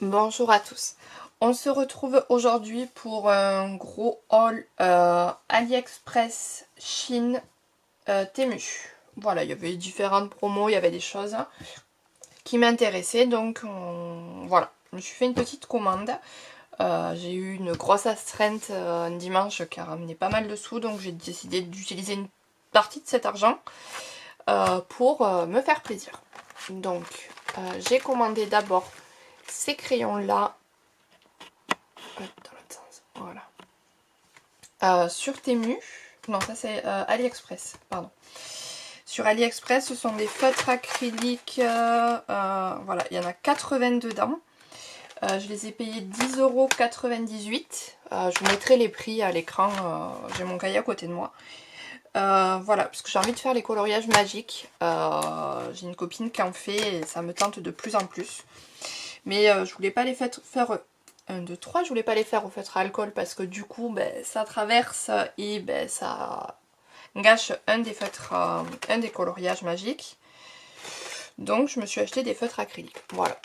Bonjour à tous. On se retrouve aujourd'hui pour un gros haul AliExpress, Chine, Temu. Voilà, il y avait différentes promos, il y avait des choses qui m'intéressaient, donc voilà. Je me suis fait une petite commande. J'ai eu une grosse astreinte un dimanche qui a ramené pas mal de sous, donc j'ai décidé d'utiliser une partie de cet argent pour me faire plaisir. Donc j'ai commandé d'abord ces crayons là dans l'autre sens, voilà. Sur Temu, non ça c'est AliExpress, pardon. Sur AliExpress, ce sont des feutres acryliques, voilà, il y en a 80 dedans. Je les ai payés 10,98 €. Je vous mettrai les prix à l'écran, j'ai mon cahier à côté de moi. Voilà, parce que j'ai envie de faire les coloriages magiques. J'ai une copine qui en fait et ça me tente de plus en plus. Mais je voulais pas les faire 1, 2, 3, je voulais pas les faire au feutre à alcool parce que du coup ça traverse et ça gâche un des feutres, un des coloriages magiques. Donc je me suis acheté des feutres acryliques. Voilà.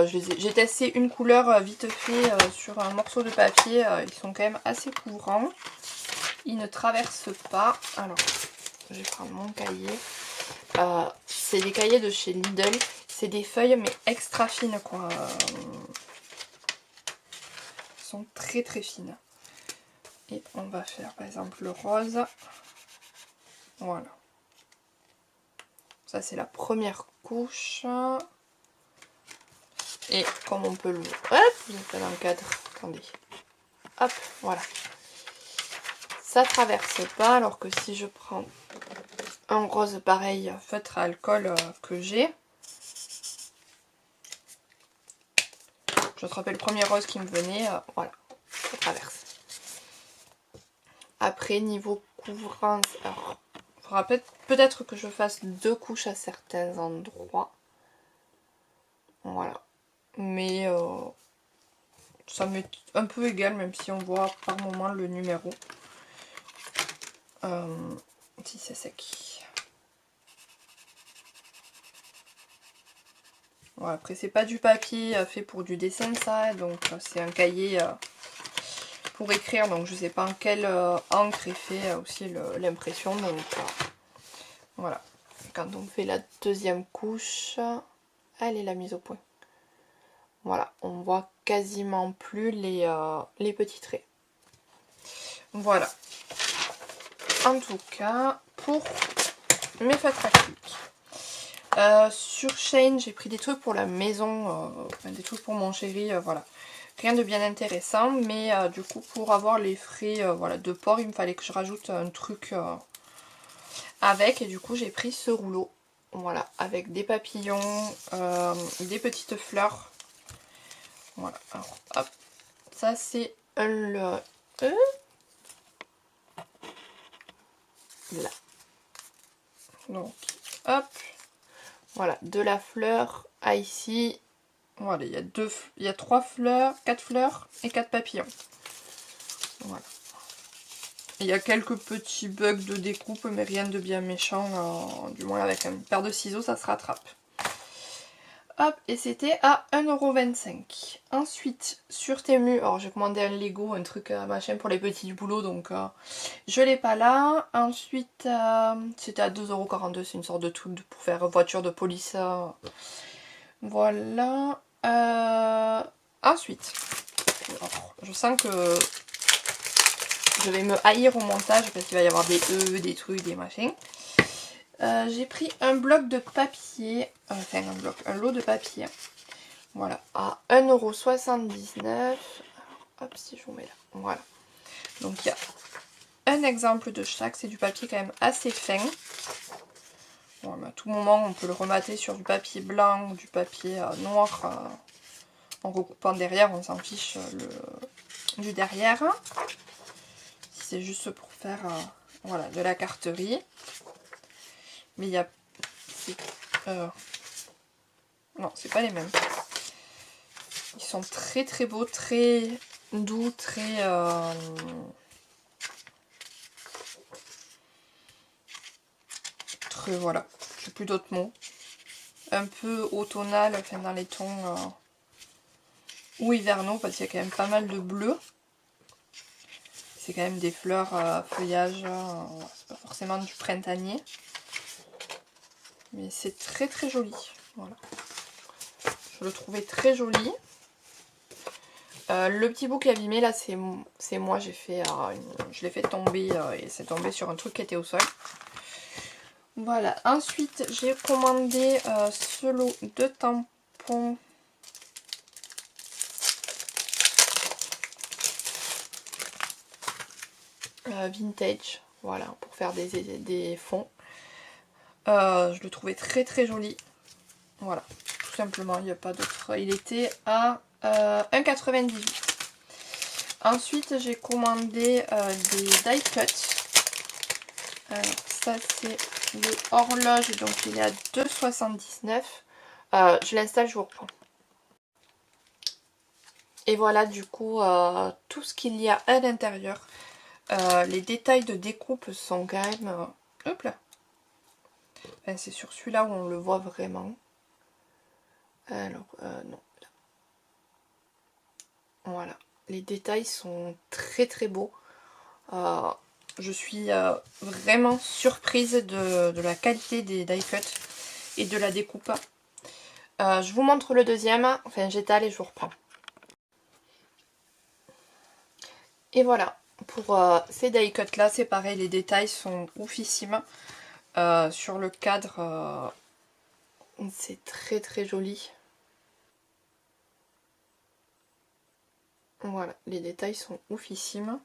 J'ai testé une couleur vite fait sur un morceau de papier. Ils sont quand même assez couvrants. Ils ne traversent pas. Alors, je vais prendre mon cahier. C'est des cahiers de chez Lidl. C'est des feuilles mais extra fines quoi. Sont très très fines. Et on va faire par exemple le rose. Voilà. Ça c'est la première couche. Et comme on peut le... Hop, je vais pas dans le cadre. Attendez. Hop, voilà. Ça traverse pas, alors que si je prends un rose pareil, feutre à alcool que j'ai. Je attrapais le premier rose qui me venait, voilà, ça traverse. Après, niveau couvrance, alors, il faudra peut-être que je fasse 2 couches à certains endroits. Voilà. Mais ça m'est un peu égal, même si on voit par moment le numéro. Si c'est sec. Voilà, après, c'est pas du papier fait pour du dessin, ça. Donc, c'est un cahier pour écrire. Donc, je sais pas en quelle encre est fait aussi l'impression. Donc, voilà. Quand on fait la deuxième couche, elle est la mise au point. Voilà, on voit quasiment plus les petits traits. Voilà. En tout cas, pour mes feutres acryliques. Sur Shein, j'ai pris des trucs pour la maison, des trucs pour mon chéri, voilà. Rien de bien intéressant, mais du coup, pour avoir les frais voilà, de port, il me fallait que je rajoute un truc avec. Et du coup, j'ai pris ce rouleau, voilà, avec des papillons, des petites fleurs. Voilà, alors hop, ça c'est le E. Là. Donc, hop, voilà, de la fleur à ici. Voilà, il y a 3 fleurs, 4 fleurs et 4 papillons. Voilà. Il y a quelques petits bugs de découpe, mais rien de bien méchant. Du moins, avec une paire de ciseaux, ça se rattrape. Hop, et c'était à 1,25 €. Ensuite, sur Temu, alors j'ai commandé un Lego, un truc machin pour les petits du boulot, donc je l'ai pas là. Ensuite, c'était à 2,42 €, c'est une sorte de truc pour faire voiture de police. Voilà. Ensuite, alors, je sens que je vais me haïr au montage parce qu'il va y avoir des E, des trucs, des machins. J'ai pris un bloc de papier, enfin un lot de papier, voilà, à 1,79 €. Hop, si je vous mets là, voilà. Donc il y a un exemple de chaque, c'est du papier quand même assez fin. Bon, à tout moment, on peut le remater sur du papier blanc ou du papier noir. En recoupant derrière, on s'en fiche du derrière. C'est juste pour faire voilà, de la carterie. Mais il y a... non, c'est pas les mêmes. Ils sont très très beaux, très doux, très... très voilà, j'ai plus d'autres mots. Un peu automnal, enfin dans les tons... ou hivernaux parce qu'il y a quand même pas mal de bleu. C'est quand même des fleurs feuillage, c'est pas forcément du printanier. Mais c'est très très joli. Voilà. Je le trouvais très joli. Le petit bout qui est abîmé là, c'est moi, je l'ai fait tomber et c'est tombé sur un truc qui était au sol. Voilà, ensuite j'ai commandé ce lot de tampons. Vintage, voilà, pour faire des fonds. Je le trouvais très très joli. Voilà, tout simplement, il n'y a pas d'autre. Il était à 1,98 €. Ensuite, j'ai commandé des die cuts. Alors, ça, c'est le horloge, donc il est à 2,79 €. Je l'installe, je vous reprends. Et voilà, du coup, tout ce qu'il y a à l'intérieur. Les détails de découpe sont quand même... hop là. Enfin, c'est sur celui-là où on le voit vraiment. Alors, non. Voilà. Les détails sont très très beaux. Je suis vraiment surprise de la qualité des die cuts et de la découpe. Je vous montre le deuxième. Enfin, j'étale et je vous reprends. Et voilà. Pour ces die cuts là, c'est pareil. Les détails sont oufissimes. Sur le cadre, c'est très très joli. Voilà, les détails sont oufissimes.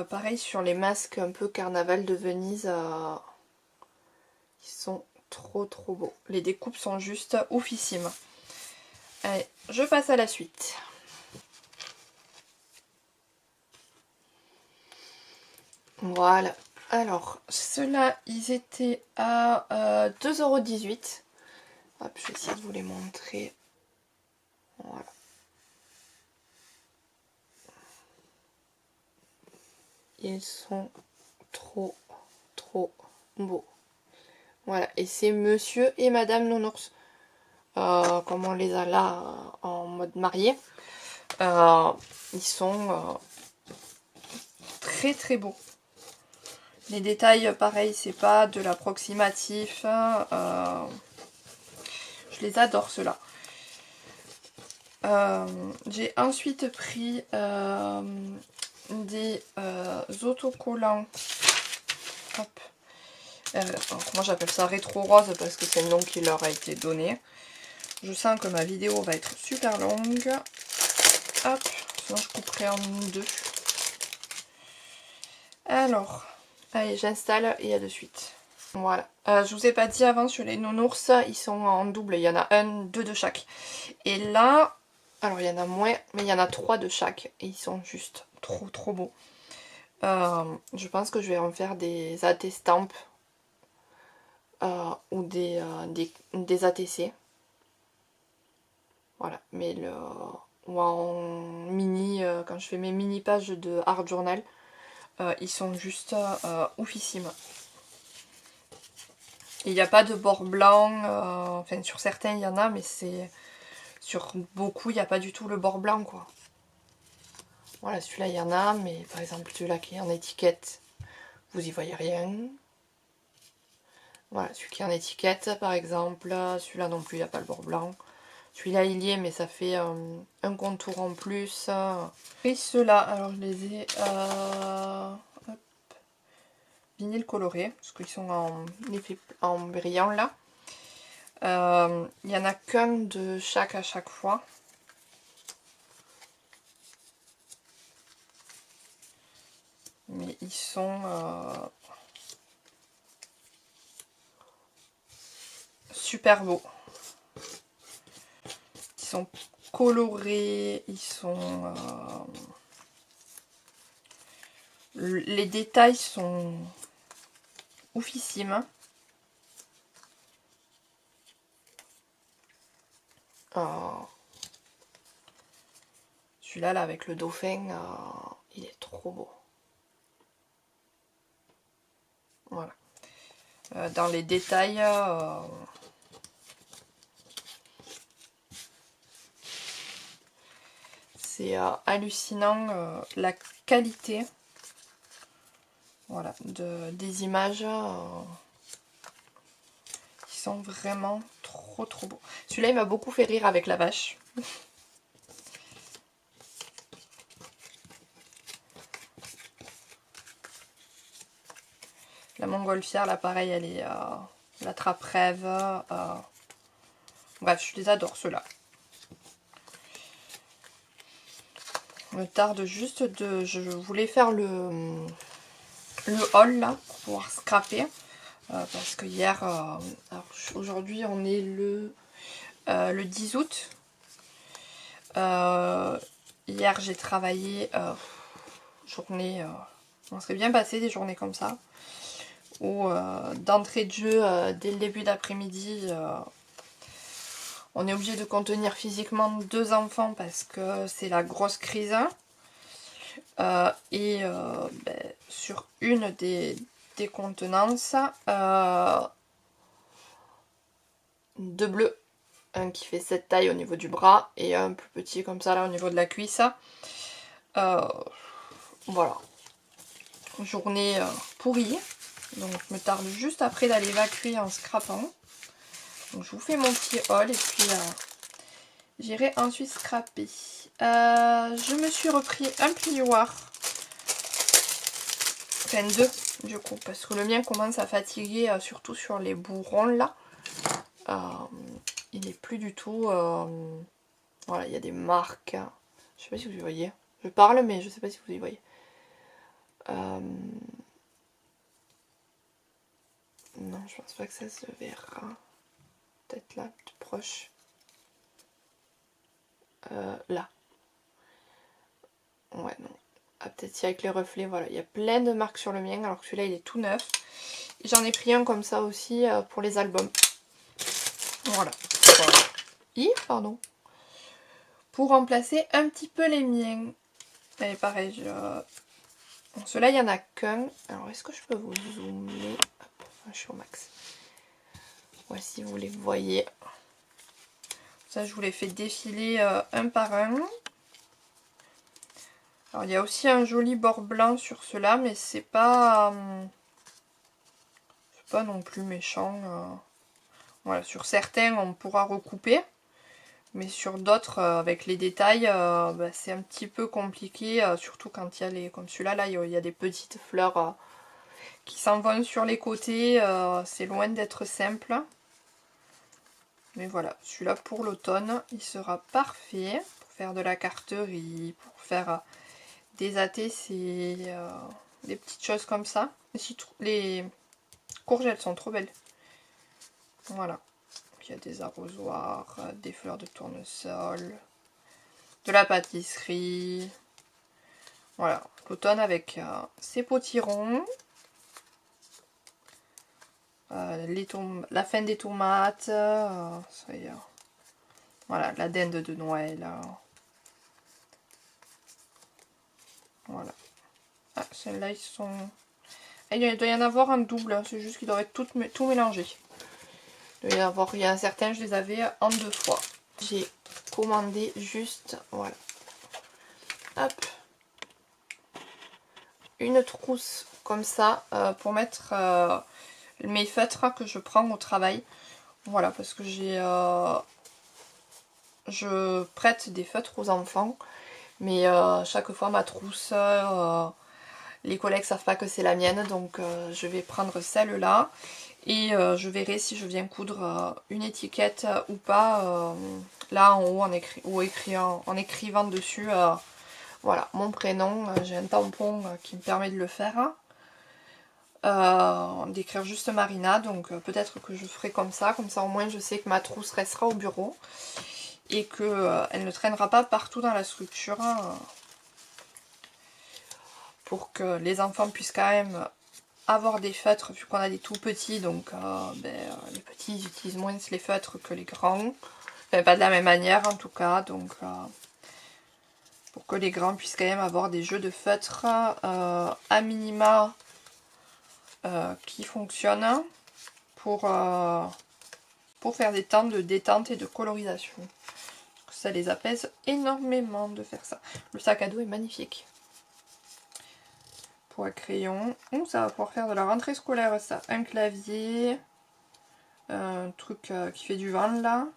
Pareil sur les masques un peu carnaval de Venise, ils sont trop trop beaux. Les découpes sont juste oufissimes. Allez, je passe à la suite. Voilà. Alors, ceux-là, ils étaient à 2,18 €. Hop, je vais essayer de vous les montrer. Voilà. Ils sont trop trop beaux. Voilà, et c'est Monsieur et Madame Nounours. Comme on les a là en mode marié. Ils sont très très beaux. Les détails, pareil, c'est pas de l'approximatif. Je les adore ceux-là. J'ai ensuite pris des autocollants. Hop. Alors, moi j'appelle ça rétro rose parce que c'est le nom qui leur a été donné. Je sens que ma vidéo va être super longue. Hop, sinon je couperai en deux. Alors, allez, j'installe et à de suite. Voilà. Je vous ai pas dit avant sur les nounours, ils sont en double. Il y en a deux de chaque. Et là, alors il y en a moins, mais il y en a 3 de chaque. Et ils sont juste trop trop beaux. Je pense que je vais en faire des AT-Stamp ou des ATC. Voilà, mais ou en mini, quand je fais mes mini pages de Art Journal, ils sont juste oufissimes. Il n'y a pas de bord blanc, enfin sur certains il y en a, mais sur beaucoup il n'y a pas du tout le bord blanc quoi. Voilà, celui-là il y en a, mais par exemple celui-là qui est en étiquette, vous y voyez rien. Voilà, celui qui est en étiquette par exemple, celui-là non plus il n'y a pas le bord blanc. Celui-là il y est, mais ça fait un contour en plus. Et ceux-là, alors je les ai hop, vinyle coloré, parce qu'ils sont en brillant là. Il n'y en a qu'un de chaque à chaque fois. Mais ils sont super beaux. Ils sont colorés, ils sont... les détails sont oufissimes. Celui-là, là, avec le dauphin, il est trop beau. Voilà. Dans les détails, c'est hallucinant la qualité, voilà, des images qui sont vraiment trop beaux. Celui-là il m'a beaucoup fait rire avec la vache. La montgolfière, là pareil, elle est la trappe-rêve. Bref, je les adore ceux-là. Me tarde juste de... Je voulais faire le haul là pour pouvoir scraper. Parce que hier... aujourd'hui on est le 10 août. Hier j'ai travaillé journée... on serait bien passé des journées comme ça. Où d'entrée de jeu, dès le début d'après-midi... on est obligé de contenir physiquement 2 enfants parce que c'est la grosse crise. Sur une des contenances, 2 bleus. Un qui fait cette taille au niveau du bras et un plus petit comme ça là au niveau de la cuisse. Voilà. Journée pourrie. Donc je me tarde juste après d'aller évacuer en scrapant. Donc je vous fais mon petit haul et puis j'irai ensuite scraper. Je me suis repris un plioir. Enfin 2 du coup, parce que le mien commence à fatiguer, surtout sur les bourrons là. Il n'est plus du tout... voilà, il y a des marques. Je sais pas si vous y voyez. Je parle mais je sais pas si vous y voyez. Non, je pense pas que ça se verra. Peut-être là, plus proche. Là. Ouais, non. Ah, peut-être si avec les reflets, voilà. Il y a plein de marques sur le mien, alors que celui-là, il est tout neuf. J'en ai pris un comme ça aussi pour les albums. Voilà. Pardon. Pour remplacer un petit peu les miens. Et pareil, bon, ceux-là, il n'y en a qu'un. Alors, est-ce que je peux vous zoomer? Hop, je suis au max. Voici, vous les voyez. Ça, je vous les fais défiler un par un. Alors, il y a aussi un joli bord blanc sur ceux-là, mais c'est pas non plus méchant. Voilà, sur certains, on pourra recouper. Mais sur d'autres, avec les détails, c'est un petit peu compliqué. Surtout quand il y a les... Comme celui-là, là, il y a des petites fleurs qui s'en vont sur les côtés. C'est loin d'être simple. Mais voilà, celui-là pour l'automne, il sera parfait pour faire de la carterie, pour faire des ATC, des petites choses comme ça. Les courgettes sont trop belles. Voilà. Il y a des arrosoirs, des fleurs de tournesol, de la pâtisserie. Voilà, l'automne avec ses potirons. La fin des tomates, voilà, la dinde de Noël. Voilà. Ah, celles-là, ils sont... Ah, il doit y en avoir un double, c'est juste qu'ils doivent être tout mélangé. Il doit y avoir, il y a un certain, je les avais en 2 fois. J'ai commandé juste, voilà. Hop. Une trousse comme ça pour mettre mes feutres que je prends au travail. Voilà, parce que je prête des feutres aux enfants, mais chaque fois ma trousse, les collègues savent pas que c'est la mienne, donc je vais prendre celle-là et je verrai si je viens coudre une étiquette ou pas, là en haut en écrivant dessus voilà mon prénom. J'ai un tampon qui me permet de le faire. D'écrire juste Marina, donc peut-être que je ferai comme ça au moins je sais que ma trousse restera au bureau et que elle ne traînera pas partout dans la structure, pour que les enfants puissent quand même avoir des feutres vu qu'on a des tout petits, donc les petits ils utilisent moins les feutres que les grands, enfin pas de la même manière en tout cas, donc pour que les grands puissent quand même avoir des jeux de feutres à minima qui fonctionnent pour faire des temps de détente et de colorisation. ça les apaise énormément de faire ça. Le sac à dos est magnifique. Pour un crayon. Ouh, ça va pouvoir faire de la rentrée scolaire ça. Un clavier. Un truc qui fait du vent là.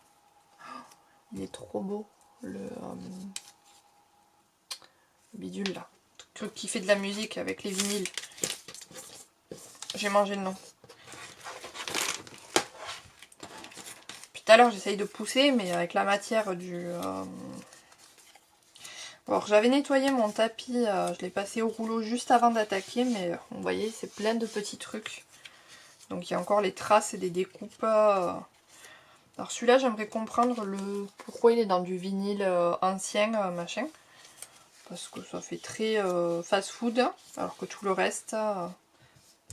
Il est trop beau. Le bidule là. Le truc qui fait de la musique avec les vinyles. J'ai mangé le nom. Puis tout à l'heure j'essaye de pousser mais avec la matière du... Alors j'avais nettoyé mon tapis, je l'ai passé au rouleau juste avant d'attaquer, mais vous voyez c'est plein de petits trucs. Donc il y a encore les traces et des découpes. Alors celui-là j'aimerais comprendre le pourquoi il est dans du vinyle ancien machin. Parce que ça fait très fast food, alors que tout le reste,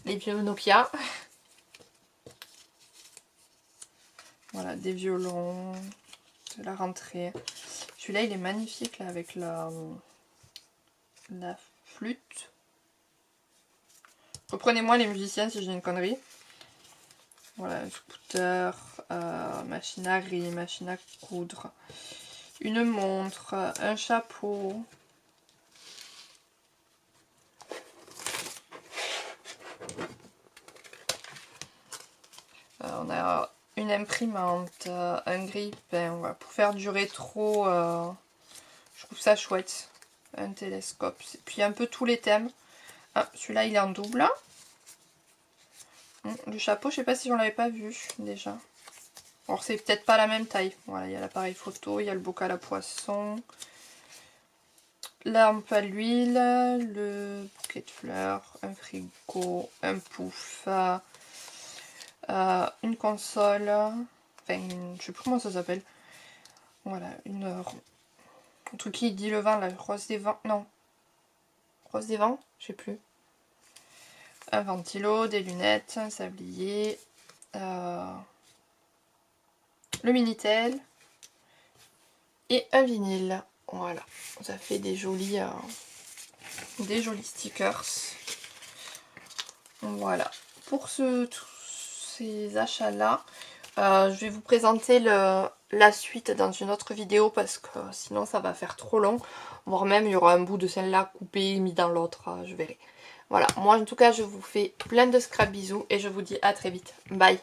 les vieux Nokia. Voilà, des violons, de la rentrée. Celui-là il est magnifique là avec la flûte. Reprenez-moi les musiciens si j'ai une connerie. Voilà, un scooter, machine à riz, machine à coudre, une montre, un chapeau. On a une imprimante, un grille-pain, voilà, pour faire du rétro, je trouve ça chouette. Un télescope, puis un peu tous les thèmes. Ah, celui-là il est en double. Le chapeau, je sais pas si j'en l'avais pas vu déjà. Alors c'est peut-être pas la même taille. Voilà, il y a l'appareil photo, il y a le bocal à poisson, lampe à l'huile, le bouquet de fleurs, un frigo, un pouf, une console, enfin je sais plus comment ça s'appelle. Voilà, un truc qui dit le vent, la rose des vents, non, rose des vents, je sais plus. Un ventilo, des lunettes, un sablier, le Minitel et un vinyle. Voilà, ça fait des jolis stickers. Voilà, pour tous ces achats là, je vais vous présenter la suite dans une autre vidéo parce que sinon ça va faire trop long, voire même il y aura un bout de celle-là coupé mis dans l'autre, je verrai. Voilà, moi en tout cas je vous fais plein de scrap bisous et je vous dis à très vite. Bye!